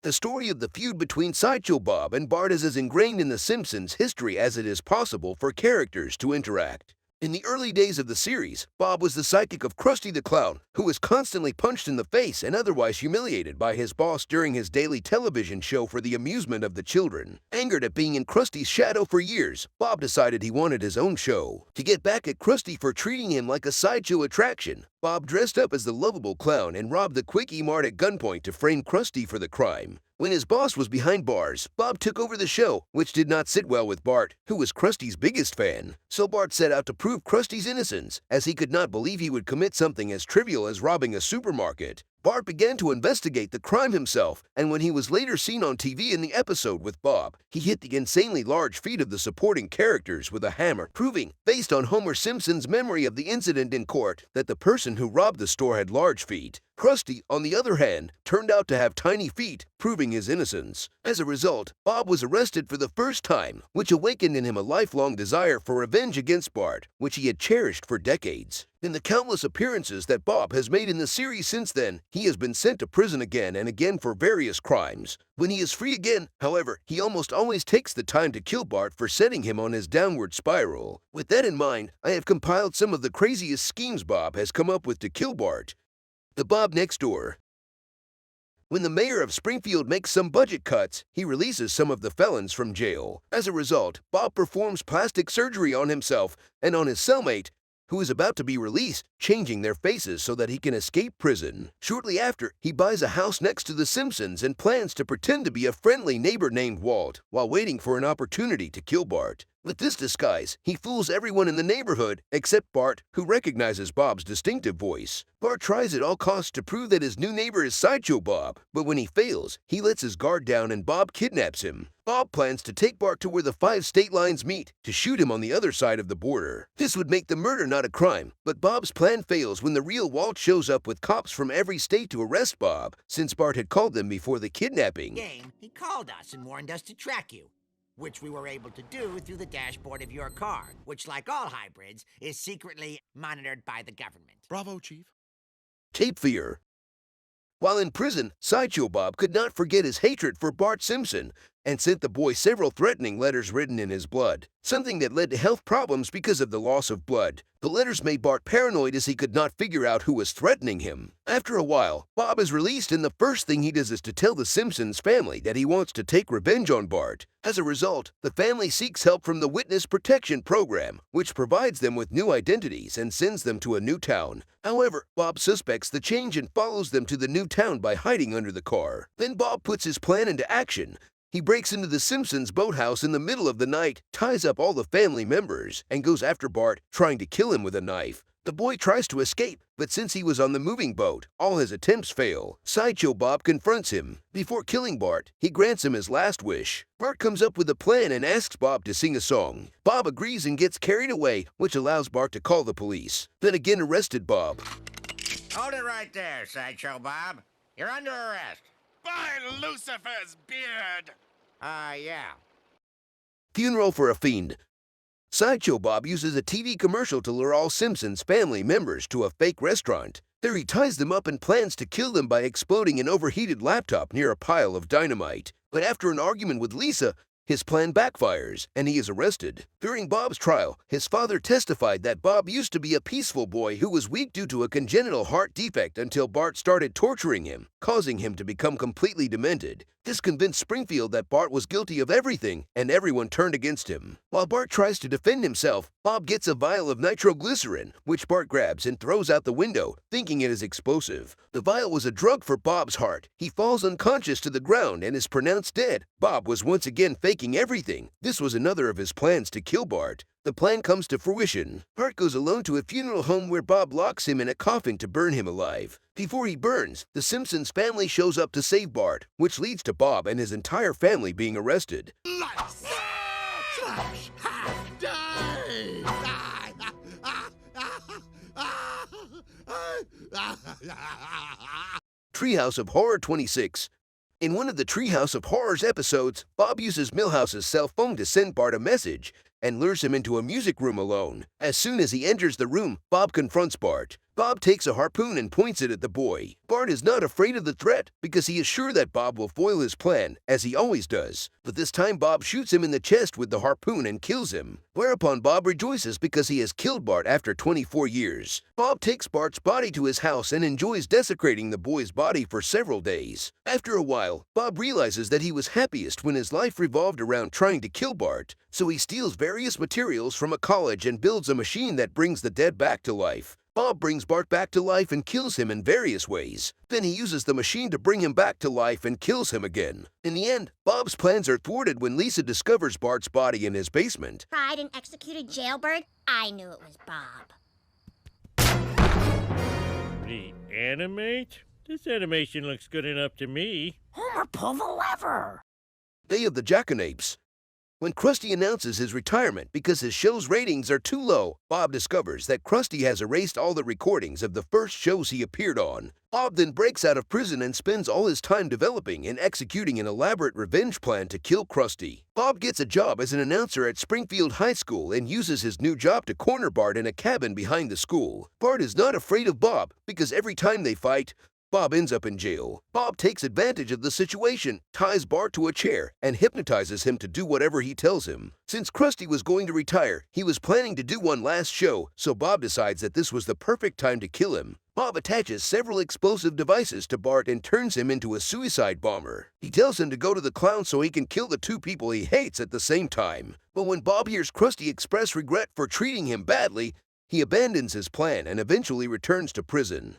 The story of the feud between Sideshow Bob and Bart is as ingrained in The Simpsons history as it is possible for characters to interact. In the early days of the series, Bob was the sidekick of Krusty the Clown, who was constantly punched in the face and otherwise humiliated by his boss during his daily television show for the amusement of the children. Angered at being in Krusty's shadow for years, Bob decided he wanted his own show. To get back at Krusty for treating him like a sideshow attraction, Bob dressed up as the lovable clown and robbed the Quickie Mart at gunpoint to frame Krusty for the crime. When his boss was behind bars, Bob took over the show, which did not sit well with Bart, who was Krusty's biggest fan. So Bart set out to prove Krusty's innocence, as he could not believe he would commit something as trivial as robbing a supermarket. Bart began to investigate the crime himself, and when he was later seen on TV in the episode with Bob, he hit the insanely large feet of the supporting characters with a hammer, proving, based on Homer Simpson's memory of the incident in court, that the person who robbed the store had large feet. Krusty, on the other hand, turned out to have tiny feet, proving his innocence. As a result, Bob was arrested for the first time, which awakened in him a lifelong desire for revenge against Bart, which he had cherished for decades. In the countless appearances that Bob has made in the series since then, he has been sent to prison again and again for various crimes. When he is free again, however, he almost always takes the time to kill Bart for setting him on his downward spiral. With that in mind, I have compiled some of the craziest schemes Bob has come up with to kill Bart. The Bob Next Door. When the mayor of Springfield makes some budget cuts, he releases some of the felons from jail. As a result, Bob performs plastic surgery on himself and on his cellmate, who is about to be released, changing their faces so that he can escape prison. Shortly after, he buys a house next to The Simpsons and plans to pretend to be a friendly neighbor named Walt, while waiting for an opportunity to kill Bart. With this disguise, he fools everyone in the neighborhood except Bart, who recognizes Bob's distinctive voice. Bart tries at all costs to prove that his new neighbor is Sideshow Bob, but when he fails, he lets his guard down and Bob kidnaps him. Bob plans to take Bart to where the 5 state lines meet to shoot him on the other side of the border. This would make the murder not a crime, but Bob's plan fails when the real Walt shows up with cops from every state to arrest Bob, since Bart had called them before the kidnapping. He called us and warned us to track you, which we were able to do through the dashboard of your car, which, like all hybrids, is secretly monitored by the government. Bravo, Chief. Tape fear. While in prison, Sideshow Bob could not forget his hatred for Bart Simpson and sent the boy several threatening letters written in his blood, something that led to health problems because of the loss of blood. The letters made Bart paranoid as he could not figure out who was threatening him. After a while, Bob is released and the first thing he does is to tell the Simpsons family that he wants to take revenge on Bart. As a result, the family seeks help from the Witness Protection Program, which provides them with new identities and sends them to a new town. However, Bob suspects the change and follows them to the new town by hiding under the car. Then Bob puts his plan into action. He breaks into the Simpsons' boathouse in the middle of the night, ties up all the family members, and goes after Bart, trying to kill him with a knife. The boy tries to escape, but since he was on the moving boat, all his attempts fail. Sideshow Bob confronts him. Before killing Bart, he grants him his last wish. Bart comes up with a plan and asks Bob to sing a song. Bob agrees and gets carried away, which allows Bart to call the police. Then again arrested Bob. Hold it right there, Sideshow Bob. You're under arrest. By Lucifer's beard! Yeah. Funeral for a Fiend. Sideshow Bob uses a TV commercial to lure all Simpsons family members to a fake restaurant. There he ties them up and plans to kill them by exploding an overheated laptop near a pile of dynamite. But after an argument with Lisa, his plan backfires, and he is arrested. During Bob's trial, his father testified that Bob used to be a peaceful boy who was weak due to a congenital heart defect until Bart started torturing him, causing him to become completely demented. This convinced Springfield that Bart was guilty of everything, and everyone turned against him. While Bart tries to defend himself, Bob gets a vial of nitroglycerin, which Bart grabs and throws out the window, thinking it is explosive. The vial was a drug for Bob's heart. He falls unconscious to the ground and is pronounced dead. Bob was once again faking everything. This was another of his plans to kill Bart. The plan comes to fruition. Bart goes alone to a funeral home where Bob locks him in a coffin to burn him alive. Before he burns, the Simpsons family shows up to save Bart, which leads to Bob and his entire family being arrested. Lights! Slash! Half day! Treehouse of Horror 26. In one of the Treehouse of Horrors episodes, Bob uses Milhouse's cell phone to send Bart a message. and lures him into a music room alone. As soon as he enters the room, Bob confronts Bart. Bob takes a harpoon and points it at the boy. Bart is not afraid of the threat because he is sure that Bob will foil his plan, as he always does. But this time Bob shoots him in the chest with the harpoon and kills him. Whereupon Bob rejoices because he has killed Bart after 24 years. Bob takes Bart's body to his house and enjoys desecrating the boy's body for several days. After a while, Bob realizes that he was happiest when his life revolved around trying to kill Bart, so he steals various materials from a college and builds a machine that brings the dead back to life. Bob brings Bart back to life and kills him in various ways. Then he uses the machine to bring him back to life and kills him again. In the end, Bob's plans are thwarted when Lisa discovers Bart's body in his basement. Tried and executed jailbird? I knew it was Bob. Reanimate? This animation looks good enough to me. Homer, pull the lever! Day of the Jackanapes. When Krusty announces his retirement because his show's ratings are too low, Bob discovers that Krusty has erased all the recordings of the first shows he appeared on. Bob then breaks out of prison and spends all his time developing and executing an elaborate revenge plan to kill Krusty. Bob gets a job as an announcer at Springfield High School and uses his new job to corner Bart in a cabin behind the school. Bart is not afraid of Bob because every time they fight, Bob ends up in jail. Bob takes advantage of the situation, ties Bart to a chair, and hypnotizes him to do whatever he tells him. Since Krusty was going to retire, he was planning to do one last show, so Bob decides that this was the perfect time to kill him. Bob attaches several explosive devices to Bart and turns him into a suicide bomber. He tells him to go to the clown so he can kill the two people he hates at the same time. But when Bob hears Krusty express regret for treating him badly, he abandons his plan and eventually returns to prison.